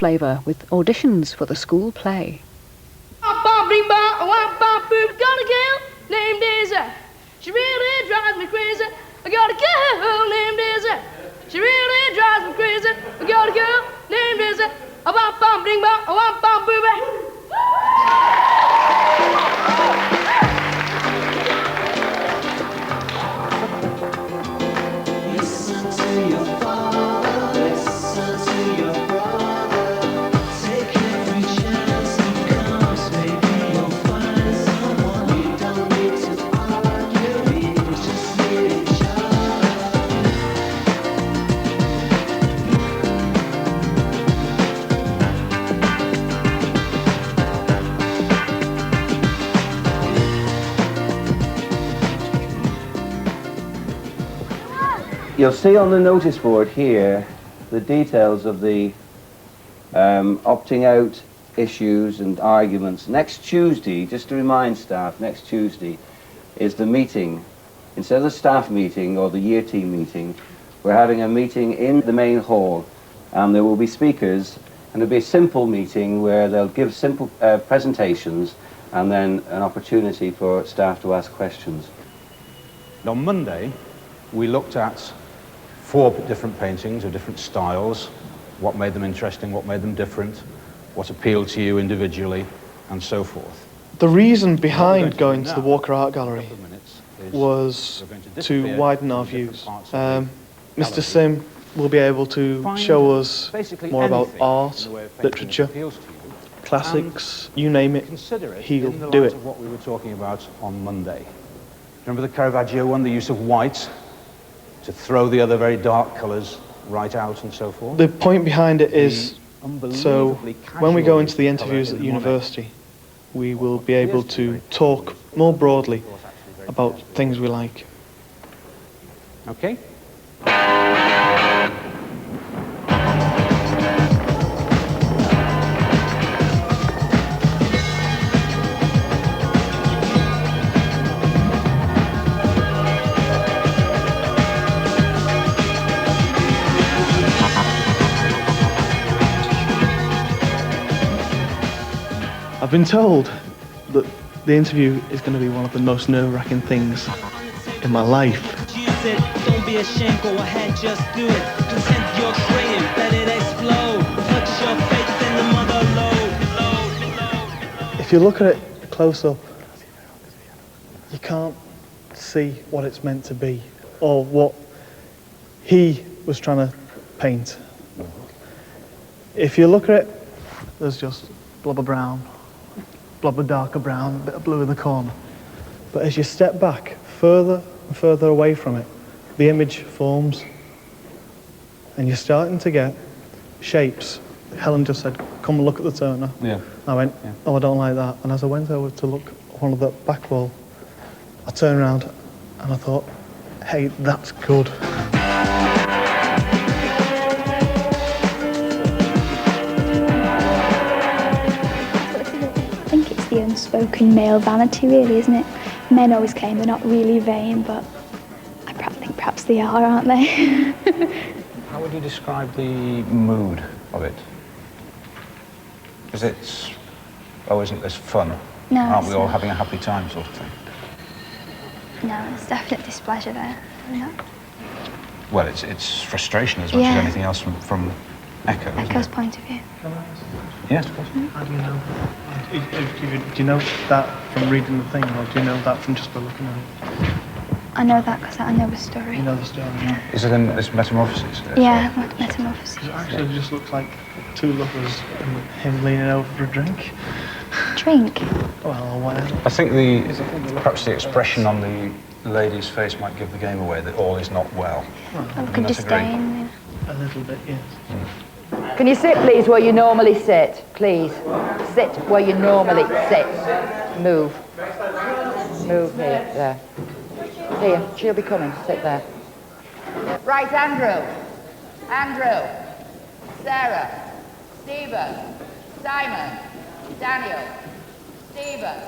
flavour with auditions for the school play. Got a girl named Daisy. She really drives me crazy. I got a girl named Daisy. She really drives me crazy. I got a girl named Daisy. Listen to your father, listen to your brother. Take every chance that comes, maybe you'll find someone. You don't need to argue, you just need each other. You'll see on the notice board here the details of the opting out issues and arguments. Next Tuesday, just to remind staff, next Tuesday is the meeting. Instead of the staff meeting or the year team meeting, we're having a meeting in the main hall, and there will be speakers, and it'll be a simple meeting where they'll give simple presentations and then an opportunity for staff to ask questions. On Monday, we looked at 4 different paintings of different styles, what made them interesting, what made them different, what appealed to you individually, and so forth. The reason behind going to the Walker Art Gallery was to widen our views. Mr. Sim will be able to show us more about art, literature, classics, you name it, he'll do it. What we were talking about on Monday. Remember the Caravaggio one, the use of white to throw the other very dark colours right out and so forth? The point behind it is, so when we go into the interviews at the university, we will be able to talk more broadly about things we like. Okay. I've been told that the interview is going to be one of the most nerve-wracking things in my life. You said, don't be ashamed, go ahead, just do it. Consent your creative, let it explode. Put your faith in the mother load. If you look at it close up, you can't see what it's meant to be or what he was trying to paint. If you look at it, there's just blob of brown, blob of darker brown, a bit of blue in the corner. But as you step back further and further away from it, the image forms and you're starting to get shapes. Helen just said, come and look at the Turner. Yeah. I went, oh, I don't like that. And as I went over to look at one of the back wall, I turned around and I thought, hey, that's good. I think it's the unspoken male vanity, really, isn't it? Men always claim they're not really vain, but I think perhaps they are, aren't they? How would you describe the mood of it? Is it, oh, isn't this fun? No, Aren't we it's all not. having a happy time sort of thing? No, there's definite displeasure there. No. Well, it's frustration as much Yeah. as anything else from Echo, isn't Echo's it? point of view. Yes, of course. How do you know? Do you know that from reading the thing, or do you know that from just by looking at it? I know that because I know the story. You know the story, yeah. Is it in this Metamorphosis? Yeah, metamorphosis. It actually just looks like 2 lovers and him leaning over for a drink. Drink? Well, or whatever. I think perhaps the expression on the lady's face might give the game away that all is not well. Oh, Do could you not disdain. A little bit, yes. Can you sit, please, where you normally sit? Please. Sit where you normally sit. Move. Move here, there. Here, she'll be coming. Sit there. Right, Andrew. Andrew. Sarah. Stephen. Simon. Daniel. Stephen.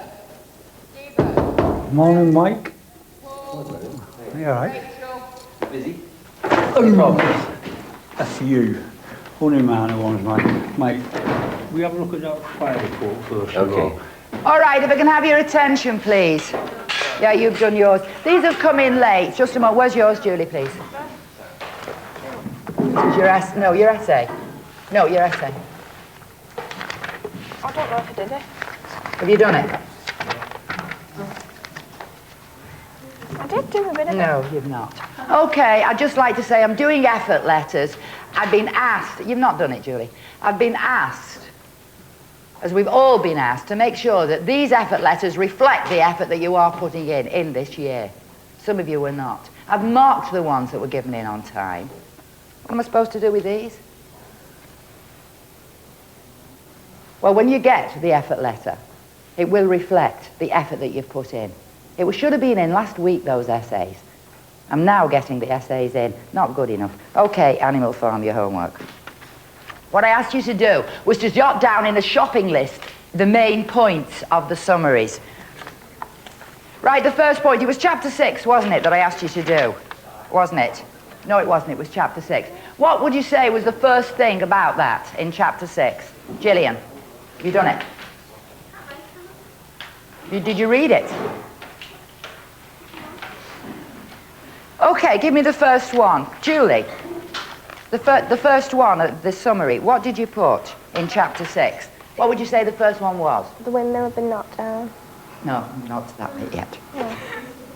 Stephen. Morning, Mike. Are you all right? Rachel. A few. funny minor ones, mate. We have a look at that fire report first of all. All right, if I can have your attention, please. Yeah, you've done yours. These have come in late. Just a moment. Where's yours, Julie, please? This is your essay. No, your essay. No, your essay. I don't know if I did it. Have you done it? I did do a bit of it. No, you've not. Okay, I'd just like to say I'm doing effort letters. I've been asked, you've not done it, Julie. I've been asked, as we've all been asked, to make sure that these effort letters reflect the effort that you are putting in this year. Some of you were not. I've marked the ones that were given in on time. What am I supposed to do with these? Well, when you get the effort letter, it will reflect the effort that you've put in. It should have been in last week, those essays. I'm now getting the essays in. Not good enough. Okay, Animal Farm, your homework. What I asked you to do was to jot down in a shopping list the main points of the summaries. Right, the first point, it was chapter 6, wasn't it, that I asked you to do? Wasn't it? No, it wasn't, it was chapter 6. What would you say was the first thing about that in chapter 6? Gillian, have you done it? Did you read it? Okay, give me the first one. Julie, the first one, the summary, what did you put in chapter 6? What would you say the first one was? The windmill had been knocked down. No, not to that bit yet. Yeah.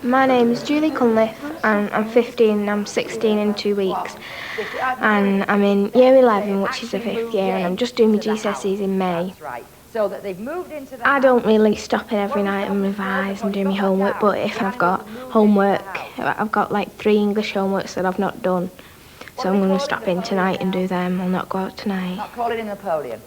My name's Julie Cunliffe, and I'm 15 and I'm 16 in 2 weeks. And I'm in year 11, which is the 5th year, and I'm just doing my GCSEs in May. So that they've moved into the... I don't really stop in every night and revise and do my homework, but if I've got homework, I've got like 3 English homeworks that I've not done. So I'm going to stop in tonight and do them. I'll not go out tonight. Not call it in Napoleon.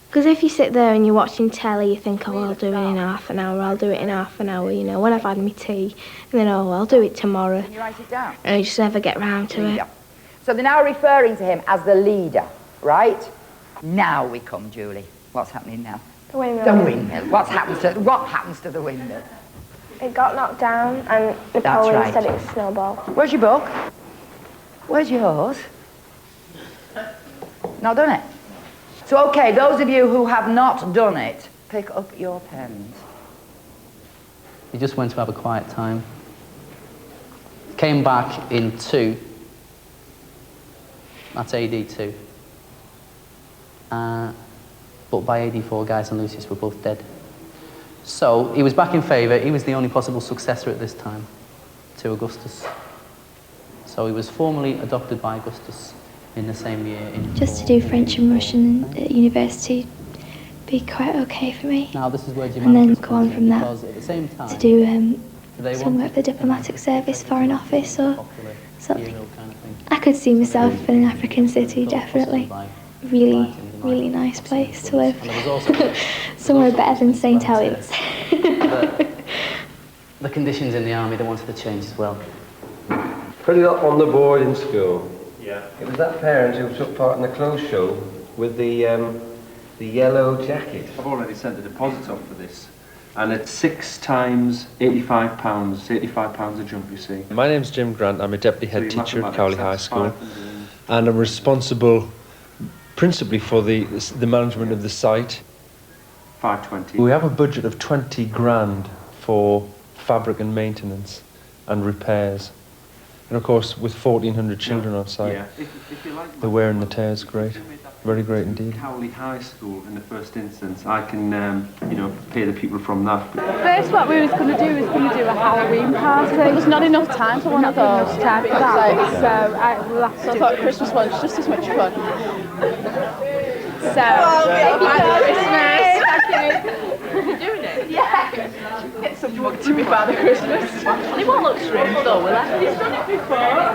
Because if you sit there and you're watching telly, you think, oh, I'll do it in half an hour, I'll do it in half an hour, you know, when I've had my tea. And then, oh, I'll do it tomorrow. Can you write it down? And I just never get round to it. So they're now referring to him as the leader, right? Now we come, Julie. What's happening now? The windmill. The windmill. What happens to the windmill? It got knocked down and Napoleon said it was snowball. Where's your book? Where's yours? Not done it. So, okay, those of you who have not done it, pick up your pens. We just went to have a quiet time. Came back in 2. That's AD 2. But by AD 4, Gaius and Lucius were both dead. So he was back in favour. He was the only possible successor at this time to Augustus. So he was formally adopted by Augustus in the same year. Just to do French and Russian at university be quite okay for me. Now this is where and then go on from that at the same time, to do somewhere at the diplomatic service, foreign office or something. kind of thing. I could see myself in an African city, definitely. Really, really nice place to live. Somewhere better than St.Helens. The conditions in the army, they wanted to change as well. Put it up on the board in school. Yeah. It was that parent who took part in the clothes show with the yellow jacket. I've already sent the deposit off for this. And it's 6 times £85. £85 a jump, you see. My name's Jim Grant. I'm a deputy head teacher at Cowley High School. And I'm responsible principally for the management of the site. 520. We have a budget of 20 grand for fabric and maintenance and repairs. And of course, with 1,400 children on site, if you like the wear and the tear is great. Very great indeed. Cowley High School in the first instance, I can, pay the people from that. First, what we was going to do a Halloween party. There was not enough time for one of those. So I thought Christmas one's just as much fun. So, Father Christmas. Thank you. You're doing it? Yeah. Get some mug to me, Father Christmas. It won't look strange though, will it? He's done it before.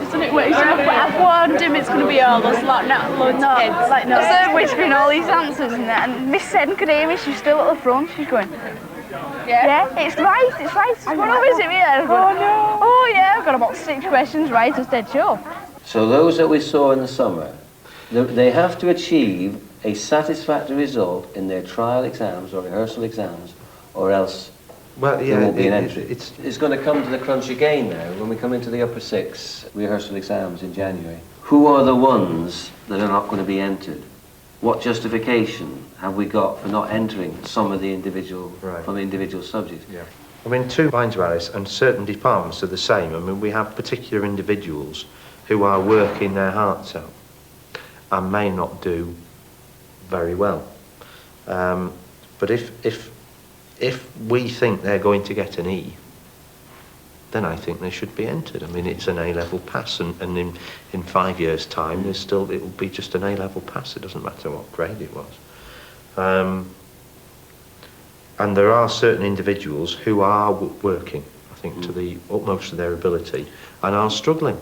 He's done it once. I've warned him it's going to be all us lot, not loads of kids. Like, no. I whispering all these answers and that, and Miss Sen could hear me, she's still at the front, she's going, yeah, it's right. What is it here? Oh no. Oh yeah, I've got about 6 questions right, I said sure. So those that we saw in the summer, they have to achieve a satisfactory result in their trial exams or rehearsal exams, or else there won't be an entry. It's going to come to the crunch again now when we come into the upper 6 rehearsal exams in January. who are the ones that are not going to be entered? What justification have we got for not entering some of the individual, from individual subjects? Yeah. I mean, two minds about this, and certain departments are the same. I mean, we have particular individuals who are working their hearts out and may not do very well. But if we think they're going to get an E, then I think they should be entered. I mean, it's an A-level pass, and in 5 years' time, it will be just an A-level pass. It doesn't matter what grade it was. And there are certain individuals who are working, I think, to the utmost of their ability, and are struggling.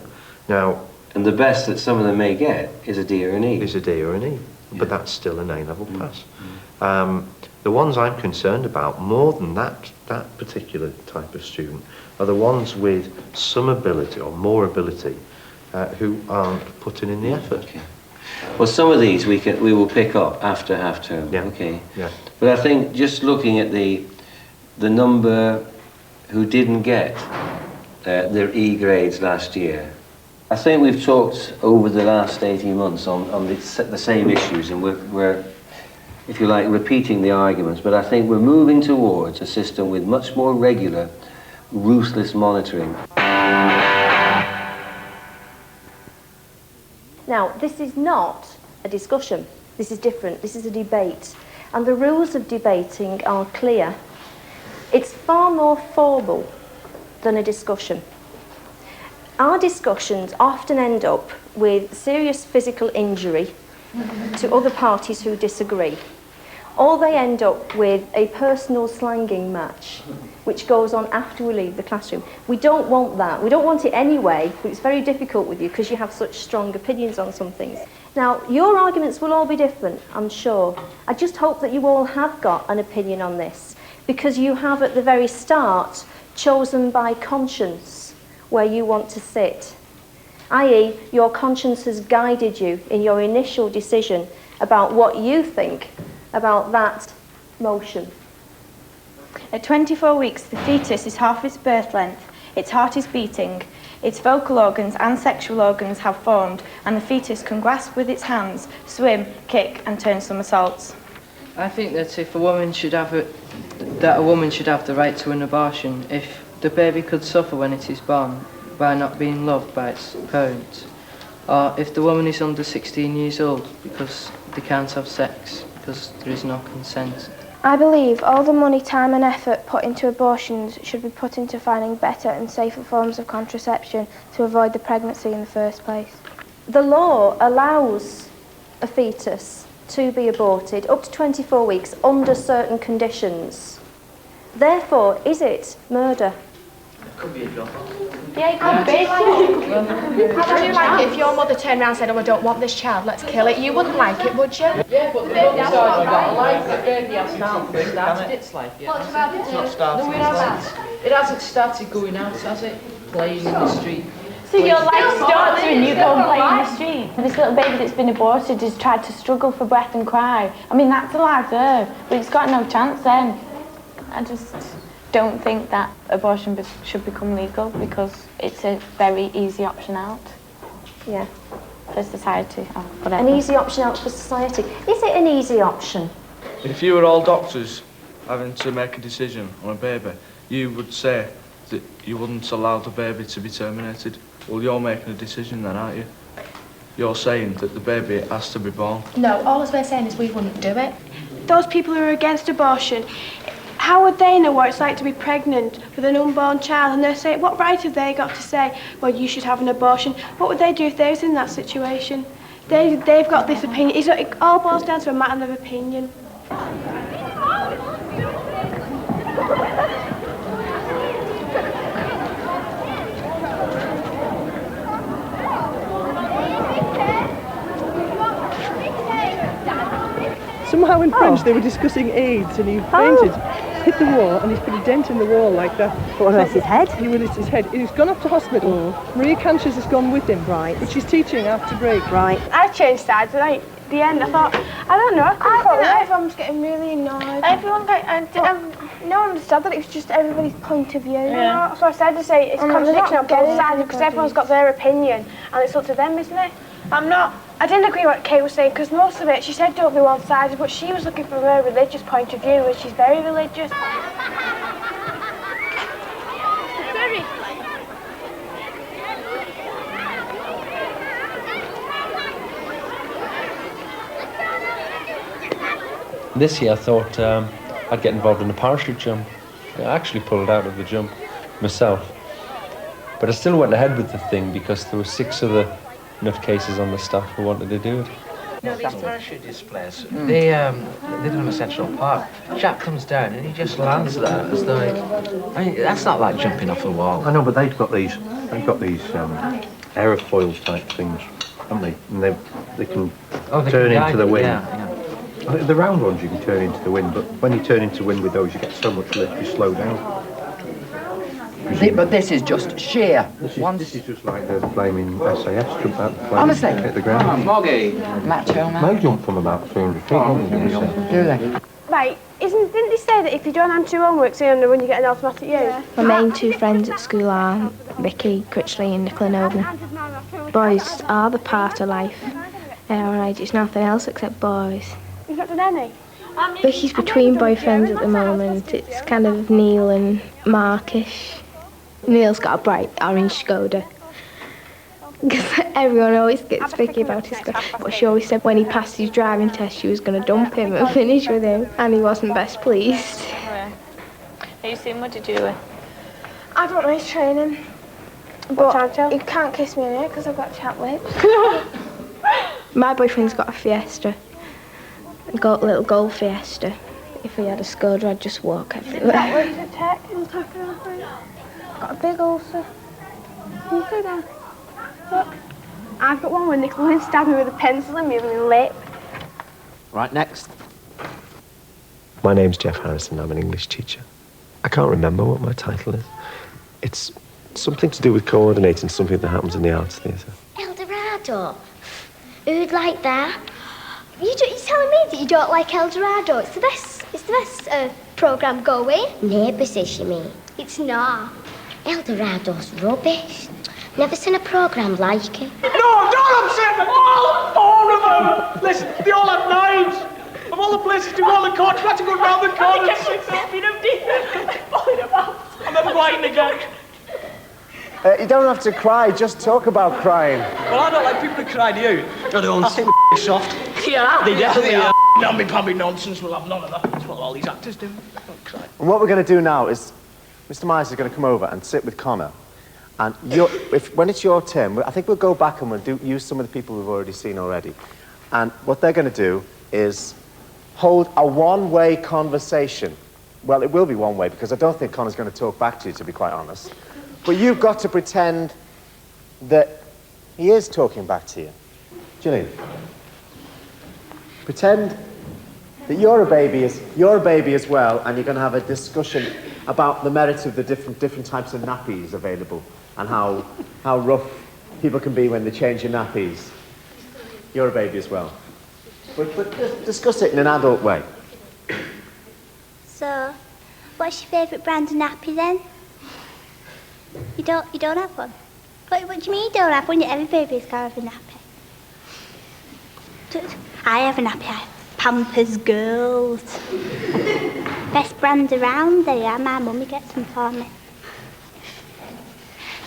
Now, and the best that some of them may get is a D or an E. Is a D or an E, but that's still an A-level pass. The ones I'm concerned about, more than that particular type of student, are the ones with some ability or more ability who aren't putting in the effort. Okay. Well, some of these we will pick up after half term. Yeah. Okay. Yeah. But I think just looking at the number who didn't get their E grades last year, I think we've talked over the last 18 months on the same issues, and we're, if you like, repeating the arguments. But I think we're moving towards a system with much more regular, ruthless monitoring. Now, this is not a discussion. This is different. This is a debate. And the rules of debating are clear. It's far more formal than a discussion. Our discussions often end up with serious physical injury to other parties who disagree. Or they end up with a personal slanging match, which goes on after we leave the classroom. We don't want that. We don't want it anyway, but it's very difficult with you because you have such strong opinions on some things. Now, your arguments will all be different, I'm sure. I just hope that you all have got an opinion on this, because you have at the very start chosen by conscience where you want to sit, i.e. your conscience has guided you in your initial decision about what you think about that motion. At 24 weeks, the fetus is half its birth length, its heart is beating, its vocal organs and sexual organs have formed, and the fetus can grasp with its hands, swim, kick and turn somersaults. I think that if a woman should have a woman should have the right to an abortion if the baby could suffer when it is born by not being loved by its parents, or if the woman is under 16 years old because they can't have sex because there is no consent. I believe all the money, time and effort put into abortions should be put into finding better and safer forms of contraception to avoid the pregnancy in the first place. The law allows a fetus to be aborted up to 24 weeks under certain conditions. Therefore, is it murder? It could be a job. Yeah, it could be. How do you like it if your mother turned around and said, oh, I don't want this child, let's kill it? You wouldn't like it, would you? Yeah, but the baby has not got a life. The baby has not started its life yet. What's about It's not started. No, it hasn't. It hasn't started going out, has it? Playing in the street. So your life starts when you go and play in the street. This little baby that's been aborted has tried to struggle for breath and cry. I mean, that's a life there, but it's got no chance then. I just don't think that abortion should become legal because it's a very easy option out. Yeah. For society or whatever. An easy option out for society. Is it an easy option? If you were all doctors having to make a decision on a baby, you would say that you wouldn't allow the baby to be terminated. Well, you're making a decision then, aren't you? You're saying that the baby has to be born. No, all we're saying is we wouldn't do it. Those people who are against abortion, how would they know what it's like to be pregnant with an unborn child? And they're saying, what right have they got to say, well, you should have an abortion? What would they do if they was in that situation? They've got this opinion. It all boils down to a matter of opinion. Somehow in French they were discussing AIDS and he fainted, hit the wall and he's put a dent in the wall like that. What, hurt his head? He will hit his head. He's gone up to hospital. Maria Canchas has gone with him. Right. But she's teaching after break. Right. I changed sides and at the end I thought, I don't know, I couldn't follow it. Everyone's getting really annoyed. Everyone's like, no one understood that it was just everybody's point of view. Yeah. You know? So I said to say it's contradiction on both sides because everyone's got their opinion and it's up to them, isn't it? I didn't agree with what Kate was saying, because most of it, she said don't be one-sided, but she was looking from her religious point of view, and she's very religious. This year I thought I'd get involved in a parachute jump. I actually pulled out of the jump myself. But I still went ahead with the thing because there were 6 other nutcases on the staff who wanted to do it. You know, these parachute displays, they do in a central park. Jack comes down and he just lands there. It's like, I mean, that's not like jumping off a wall. I know, but they've got these aerofoil type things, haven't they? And they can turn into the wind. Yeah. The round ones you can turn into the wind, but when you turn into wind with those, you get so much lift, you slow down. But this is just sheer. This is just like the flaming SAS jump out the plane. Honestly? Hit the ground. Macho man. They jump from about 300 feet, don't they? Do they? Right, didn't they say that if you don't answer your homework, so you when you get an automatic U? Yeah. My main 2 friends at school are Vicky Critchley and Nicola Noble. Boys are the part of life. Alright, it's nothing else except boys. You've not done any? Vicky's between boyfriends at the moment. It's kind of Neil and Markish. Neil's got a bright orange Skoda. Because everyone always gets Vicky about his Skoda. But she always said when he passed his driving test she was going to dump him and finish with him. And he wasn't best pleased. Are you seeing what did you do? I don't know, he's training. But you can't kiss me in here because I've got chapped lips. My boyfriend's got a Fiesta. Got a little gold Fiesta. If he had a Skoda, I'd just walk everywhere. Got a big ulcer. Can you go down? Look, I've got one where Nicola stabbed me with a pencil in my lip. Right, next. My name's Jeff Harrison. I'm an English teacher. I can't remember what my title is. It's something to do with coordinating something that happens in the arts theatre. Eldorado? Who'd like that? You're telling me that you don't like Eldorado? Is the best programme going? Neighbour says you mean. It's not. Eldorado's rubbish. Never seen a programme like it. No, don't upset them! All 4 of them! Listen, they all have names. Of all the places to go on the court, you have to go round the corner. I'm never writing again. You don't have to cry, just talk about crying. Well, I don't like people who cry, do you? I don't. I think they're soft. Yeah, they definitely are. Namby-pamby nonsense, we'll have none of that. That's what all these actors do. Don't cry. And what we're going to do now is, Mr. Myers is going to come over and sit with Connor. And when it's your turn, I think we'll go back and we'll use some of the people we've already seen already. And what they're going to do is hold a one-way conversation. Well, it will be one way because I don't think Connor's going to talk back to you, to be quite honest. But you've got to pretend that he is talking back to you. Gillian, pretend that you're a baby as well, and you're going to have a discussion about the merits of the different types of nappies available and how rough people can be when they change your nappies. You're a baby as well. But just discuss it in an adult way. So, what's your favourite brand of nappy then? You don't have one? What do you mean you don't have one? Every baby's got to have a nappy. I have a nappy. I have Pampers Girls. Best brand around there, yeah. My mummy gets them for me.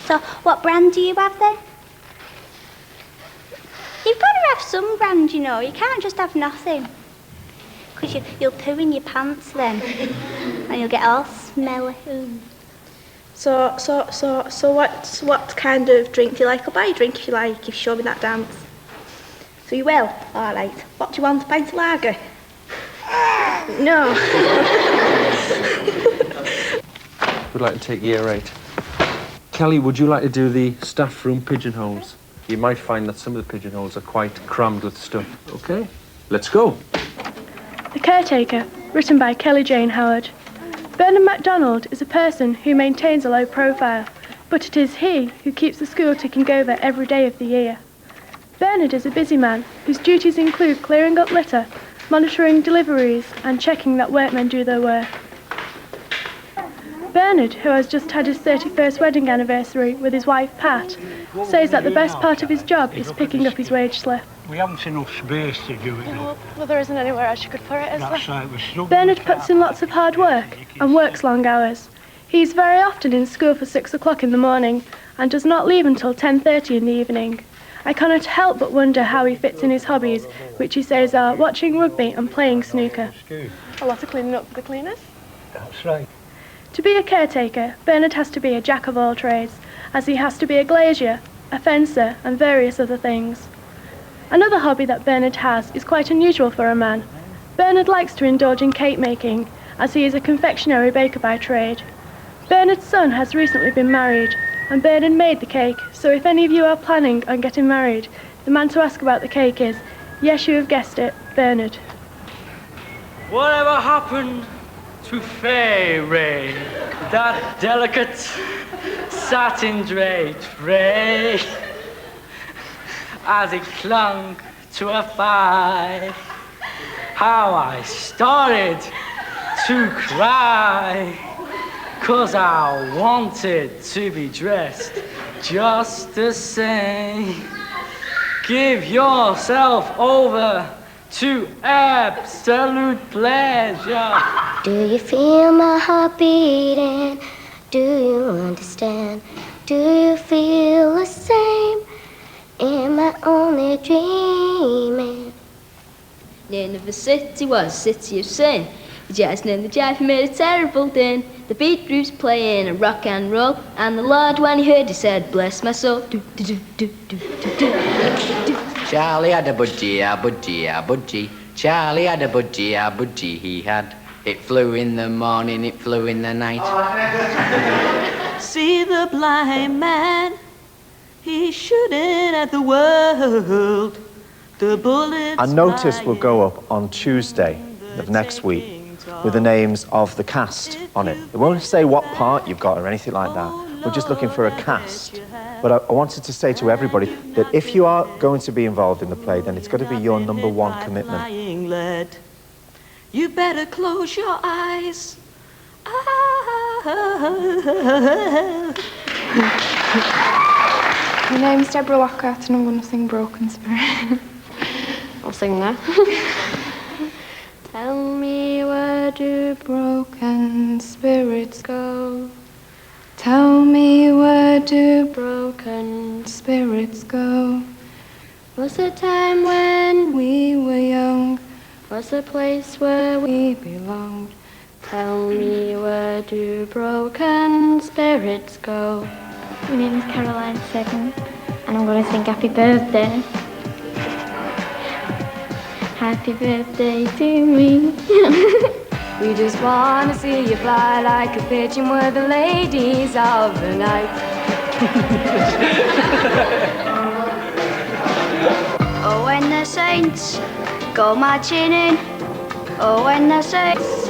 So, what brand do you have then? You've got to have some brand, you know. You can't just have nothing. Because you'll poo in your pants then. And you'll get all smelly. So what kind of drink do you like? I'll buy you a drink if you like, if you show me that dance. So you will? All right. What do you want, a pint of lager? No. We'd like to take year 8. Kelly, would you like to do the staff room pigeonholes? You might find that some of the pigeonholes are quite crammed with stuff. Okay, let's go. The Caretaker, written by Kelly Jane Howard. Bernard MacDonald is a person who maintains a low profile, but it is he who keeps the school ticking over every day of the year. Bernard is a busy man whose duties include clearing up litter, monitoring deliveries and checking that workmen do their work. Bernard, who has just had his 31st wedding anniversary with his wife Pat, says that the best part of his job is picking up his wage slip. We haven't enough space to do it. Well, there isn't anywhere else you could put it, is That's right, we're struggling. Bernard puts in lots of hard work and works long hours. He's very often in school for 6 o'clock in the morning and does not leave until 10:30 in the evening. I cannot help but wonder how he fits in his hobbies, which he says are watching rugby and playing snooker. A lot of cleaning up for the cleaners. That's right. To be a caretaker, Bernard has to be a jack of all trades, as he has to be a glazier, a fencer, and various other things. Another hobby that Bernard has is quite unusual for a man. Bernard likes to indulge in cake making, as he is a confectionery baker by trade. Bernard's son has recently been married, and Bernard made the cake, so if any of you are planning on getting married, the man to ask about the cake is, yes, you have guessed it, Bernard. Whatever happened to Fairy? That delicate satin draped ray, as it clung to her thigh, how I started to cry, 'cause I wanted to be dressed just the same. Give yourself over to absolute pleasure. Do you feel my heart beating? Do you understand? Do you feel the same? Am I only dreaming? Name of the city was a city of sin. The jazzman and the jive made a terrible din. The beat groups playing a rock and roll, and the Lord, when he heard, he said, "Bless my soul." Do, do, do, do, do, do, do, do. Charlie had a budgie, a budgie, a budgie. Charlie had a budgie, he had. It flew in the morning, it flew in the night. See the blind man, he's shooting at the world. The bullets. A notice will go up on Tuesday of next week with the names of the cast on it. It won't say what part you've got or anything like that. We're just looking for a cast. But I wanted to say to everybody that if you are going to be involved in the play, then it's got to be your #1 commitment. You better close your eyes. My name's Deborah Lockhart and I'm going to sing Broken Spirit. I'll sing that. Tell me, where do broken spirits go? Tell me, where do broken spirits go? Was the time when we were young? Was the place where we belonged? Tell me, where do broken spirits go? My name is Caroline Seven, and I'm going to sing Happy Birthday. Happy birthday to me. We just want to see you fly like a pigeon. We're the ladies of the night. Oh, when the saints go marching in. Oh, when the saints.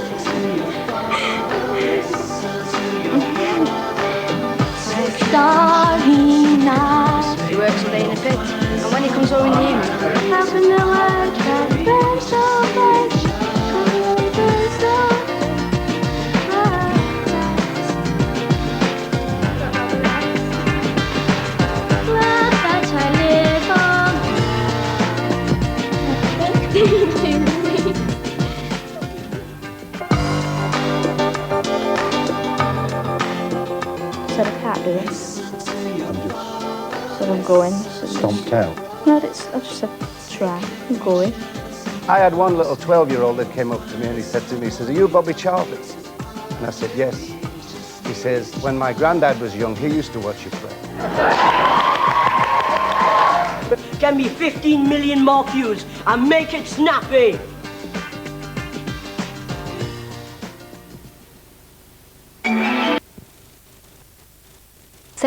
Starry night. He works all day in the pit, and when he comes home in the evening, Having the world that burns so bright. Burns so love that I live Said I can't do this. So I'm going. Stomped out. No, I just said try. I'm going. I had one little 12-year-old that came up to me and he said to me, he says, "Are you Bobby Charlton?" And I said, "Yes." He says, "When my granddad was young, he used to watch you play." Get me 15 million more views and make it snappy.